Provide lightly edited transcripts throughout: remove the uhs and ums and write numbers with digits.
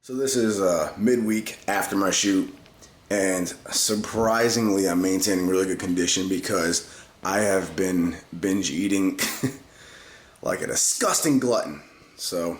So this is midweek after my shoot, and surprisingly I'm maintaining really good condition because I have been binge eating like a disgusting glutton. So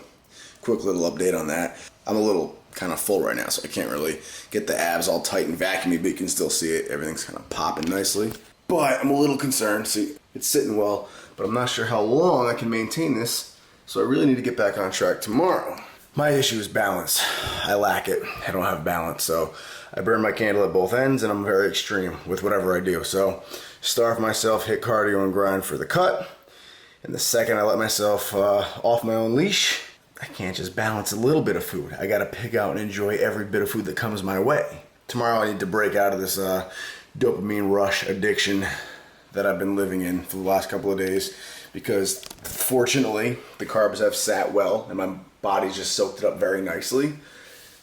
quick little update on that. I'm a little kind of full right now, so I can't really get the abs all tight and vacuumy, but you can still see it. Everything's kind of popping nicely. But I'm a little concerned. See, it's sitting well, but I'm not sure how long I can maintain this, so I really need to get back on track tomorrow. My issue is balance. I lack it. I don't have balance, so I burn my candle at both ends, and I'm very extreme with whatever I do. So starve myself, hit cardio and grind for the cut, and the second I let myself off my own leash, I can't just balance a little bit of food. I gotta pick out and enjoy every bit of food that comes my way. Tomorrow I need to break out of this dopamine rush addiction that I've been living in for the last couple of days, because fortunately the carbs have sat well and my body's just soaked it up very nicely,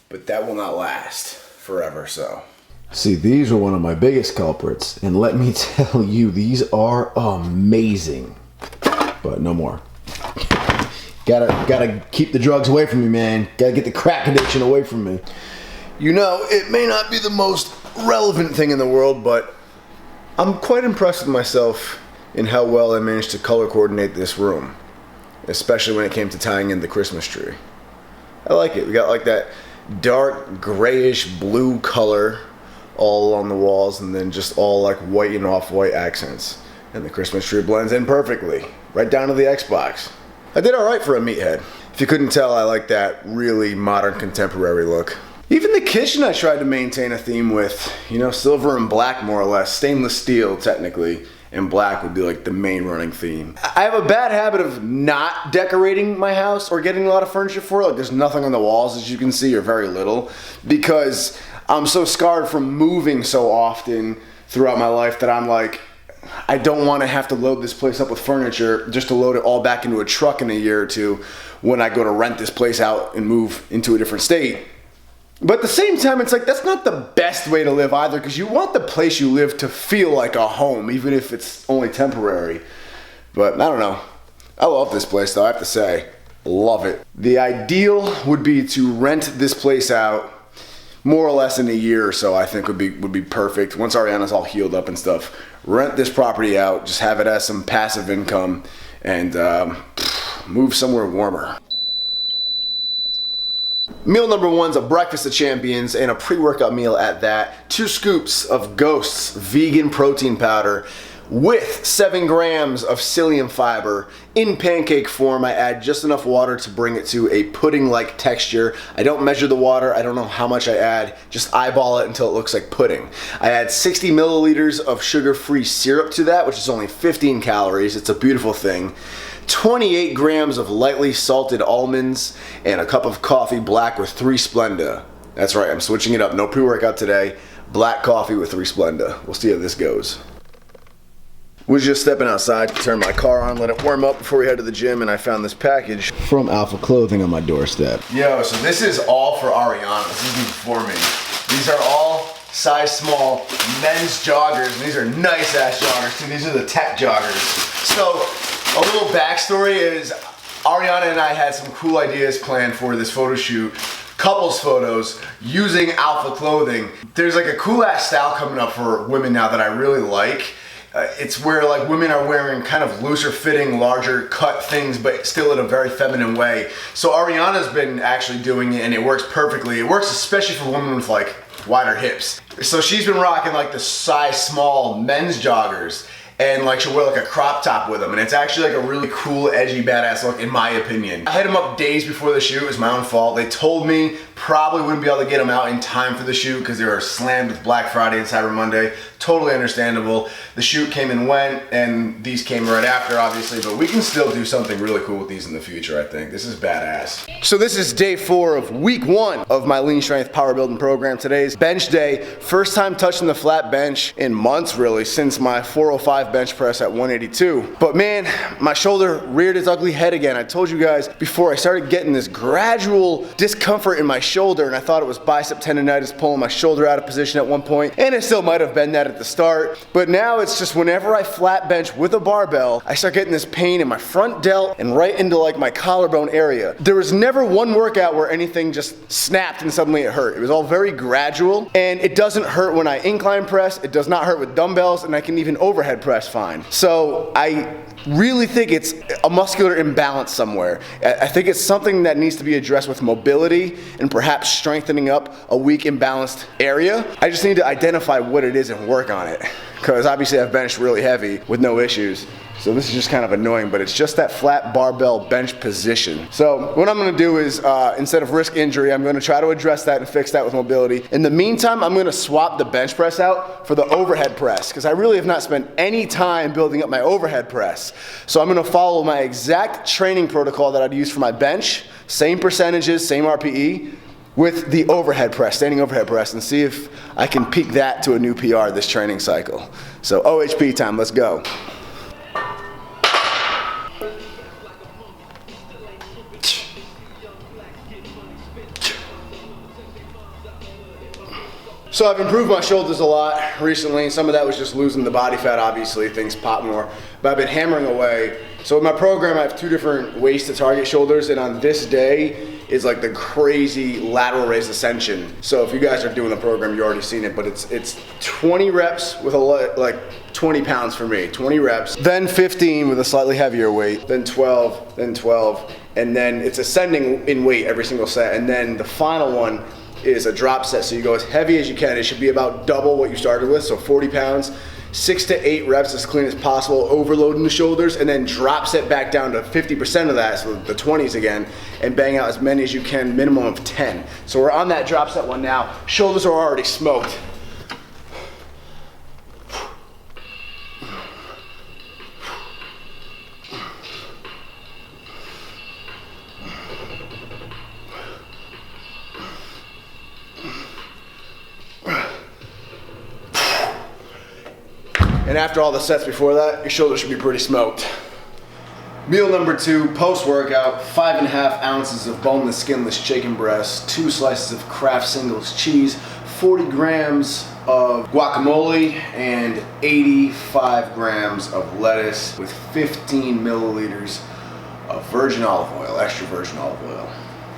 but that will not last forever. So see, these are one of my biggest culprits, and let me tell you, these are amazing. But no more. Gotta keep the drugs away from me, man. Gotta get the crack addiction away from me. You know, it may not be the most relevant thing in the world, but I'm quite impressed with myself in how well I managed to color coordinate this room, especially when it came to tying in the Christmas tree. I like it. We got like that dark grayish blue color all along the walls, and then just all like white and off-white accents. And the Christmas tree blends in perfectly, right down to the Xbox. I did all right for a meathead. If you couldn't tell, I like that really modern contemporary look. Even the kitchen I tried to maintain a theme with, you know, silver and black more or less, stainless steel technically, and black would be like the main running theme. I have a bad habit of not decorating my house or getting a lot of furniture for it. Like there's nothing on the walls, as you can see, or very little, because I'm so scarred from moving so often throughout my life that I'm like, I don't want to have to load this place up with furniture just to load it all back into a truck in a year or two when I go to rent this place out and move into a different state. But at the same time, it's like, that's not the best way to live either, because you want the place you live to feel like a home, even if it's only temporary. But I don't know. I love this place though, I have to say. Love it. The ideal would be to rent this place out more or less in a year or so. I think would be perfect. Once Ariana's all healed up and stuff, rent this property out, just have it as some passive income, and move somewhere warmer. Meal number one's a breakfast of champions, and a pre-workout meal at that. 2 scoops of Ghost's vegan protein powder with 7 grams of psyllium fiber. In pancake form, I add just enough water to bring it to a pudding-like texture. I don't measure the water, I don't know how much I add, just eyeball it until it looks like pudding. I add 60 milliliters of sugar-free syrup to that, which is only 15 calories. It's a beautiful thing. 28 grams of lightly salted almonds, and a cup of coffee black with 3 Splenda. That's right, I'm switching it up. No pre-workout today. Black coffee with 3 Splenda. We'll see how this goes. Was just stepping outside to turn my car on, let it warm up before we head to the gym, and I found this package From Alpha Clothing on my doorstep. Yo, so this is all for Ariana. This isn't for me. These are all size small men's joggers, and these are nice ass joggers too. These are the tech joggers. So a little backstory is Ariana and I had some cool ideas planned for this photo shoot, couples photos using Alpha Clothing. There's like a cool ass style coming up for women now that I really like. It's where like women are wearing kind of looser fitting, larger cut things, but still in a very feminine way. So Ariana's been actually doing it, and it works perfectly. It works especially for women with like wider hips. So she's been rocking like the size small men's joggers, and like she'll wear like a crop top with them, and it's actually like a really cool, edgy, badass look in my opinion. I hit them up days before the shoot. It was my own fault. They told me probably wouldn't be able to get them out in time for the shoot because they were slammed with Black Friday and Cyber Monday. Totally understandable. The shoot came and went, and these came right after, obviously, but we can still do something really cool with these in the future, I think. This is badass. So this is day 4 of week 1 of my lean strength power building program. Today's bench day. First time touching the flat bench in months, really, since my 405 bench press at 182. But man, my shoulder reared its ugly head again. I told you guys before, I started getting this gradual discomfort in my shoulder, and I thought it was bicep tendonitis pulling my shoulder out of position at one point, and it still might have been that at the start, but now it's just whenever I flat bench with a barbell, I start getting this pain in my front delt and right into like my collarbone area. There was never one workout where anything just snapped and suddenly it hurt. It was all very gradual, and it doesn't hurt when I incline press, it does not hurt with dumbbells, and I can even overhead press fine. So I really think it's a muscular imbalance somewhere. I think it's something that needs to be addressed with mobility and perhaps strengthening up a weak, imbalanced area. I just need to identify what it is and work on it, because obviously I've benched really heavy with no issues. So this is just kind of annoying, but it's just that flat barbell bench position. So what I'm gonna do is, instead of risk injury, I'm gonna try to address that and fix that with mobility. In the meantime, I'm gonna swap the bench press out for the overhead press, because I really have not spent any time building up my overhead press. So I'm gonna follow my exact training protocol that I'd use for my bench, same percentages, same RPE, with the overhead press, standing overhead press, and see if I can peak that to a new PR this training cycle. So OHP time, let's go. So I've improved my shoulders a lot recently. Some of that was just losing the body fat, obviously, things pop more. But I've been hammering away. So in my program, I have 2 different ways to target shoulders, and on this day is like the crazy lateral raise ascension. So if you guys are doing the program, you've already seen it, but it's 20 reps with like 20 pounds for me, 20 reps, then 15 with a slightly heavier weight, then 12, and then it's ascending in weight every single set, and then the final one is a drop set, so you go as heavy as you can. It should be about double what you started with, so 40 pounds, 6 to 8 reps as clean as possible, overloading the shoulders, and then drop set back down to 50% of that, so the 20s again, and bang out as many as you can, minimum of 10. So we're on that drop set one now. Shoulders are already smoked. And after all the sets before that, your shoulders should be pretty smoked. Meal number 2, post-workout, 5.5 ounces of boneless, skinless chicken breast, 2 slices of Kraft Singles cheese, 40 grams of guacamole, and 85 grams of lettuce with 15 milliliters of virgin olive oil, extra virgin olive oil.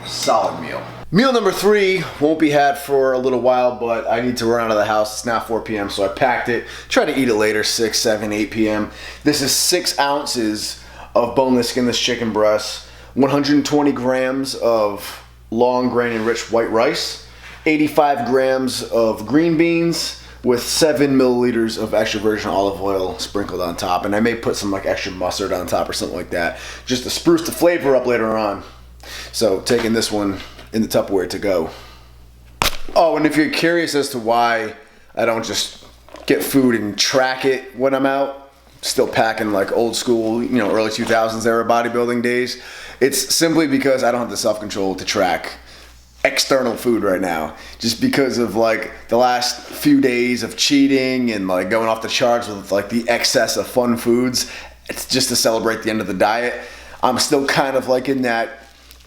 Solid meal. Meal number 3 won't be had for a little while, but I need to run out of the house. It's now 4 p.m., so I packed it. Try to eat it later, 6, 7, 8 p.m. This is 6 ounces of boneless, skinless chicken breast, 120 grams of long grain enriched white rice, 85 grams of green beans with 7 milliliters of extra virgin olive oil sprinkled on top. And I may put some like extra mustard on top or something like that, just to spruce the flavor up later on. So taking this one in the Tupperware to go. Oh, and if you're curious as to why I don't just get food and track it when I'm out, still packing like old school, you know, early 2000s era bodybuilding days, it's simply because I don't have the self-control to track external food right now, just because of like the last few days of cheating and like going off the charts with like the excess of fun foods. It's just to celebrate the end of the diet. I'm still kind of like in that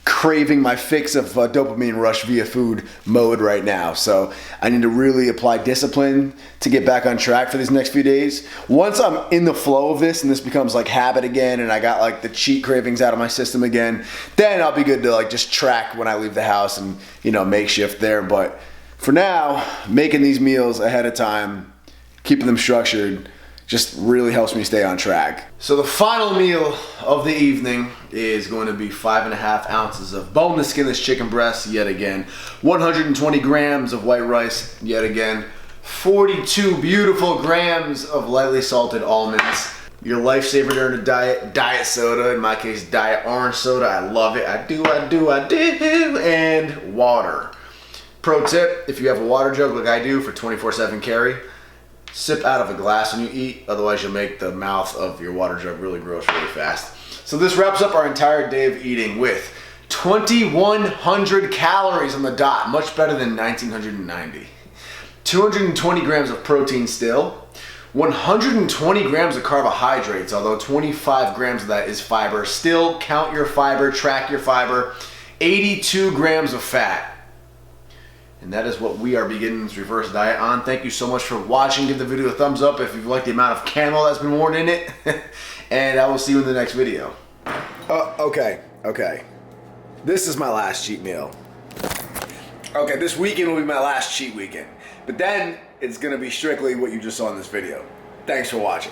craving my fix of dopamine rush via food mode right now. So I need to really apply discipline to get back on track for these next few days. Once I'm in the flow of this and this becomes like habit again and I got like the cheat cravings out of my system again, then I'll be good to like just track when I leave the house and, you know, makeshift there. But for now, making these meals ahead of time, keeping them structured, just really helps me stay on track. So the final meal of the evening is going to be 5.5 ounces of boneless, skinless chicken breast, yet again, 120 grams of white rice, yet again, 42 beautiful grams of lightly salted almonds, your lifesaver during a diet soda, in my case, diet orange soda. I love it. I do. And water. Pro tip, if you have a water jug like I do for 24/7 carry, sip out of a glass when you eat, otherwise you'll make the mouth of your water jug really gross really fast. So this wraps up our entire day of eating with 2,100 calories on the dot, much better than 1,990. 220 grams of protein still, 120 grams of carbohydrates, although 25 grams of that is fiber. Still count your fiber, track your fiber. 82 grams of fat. And that is what we are beginning this reverse diet on. Thank you so much for watching. Give the video a thumbs up if you've liked the amount of camo that's been worn in it. And I will see you in the next video. Okay. This is my last cheat meal. Okay, this weekend will be my last cheat weekend. But then it's gonna be strictly what you just saw in this video. Thanks for watching.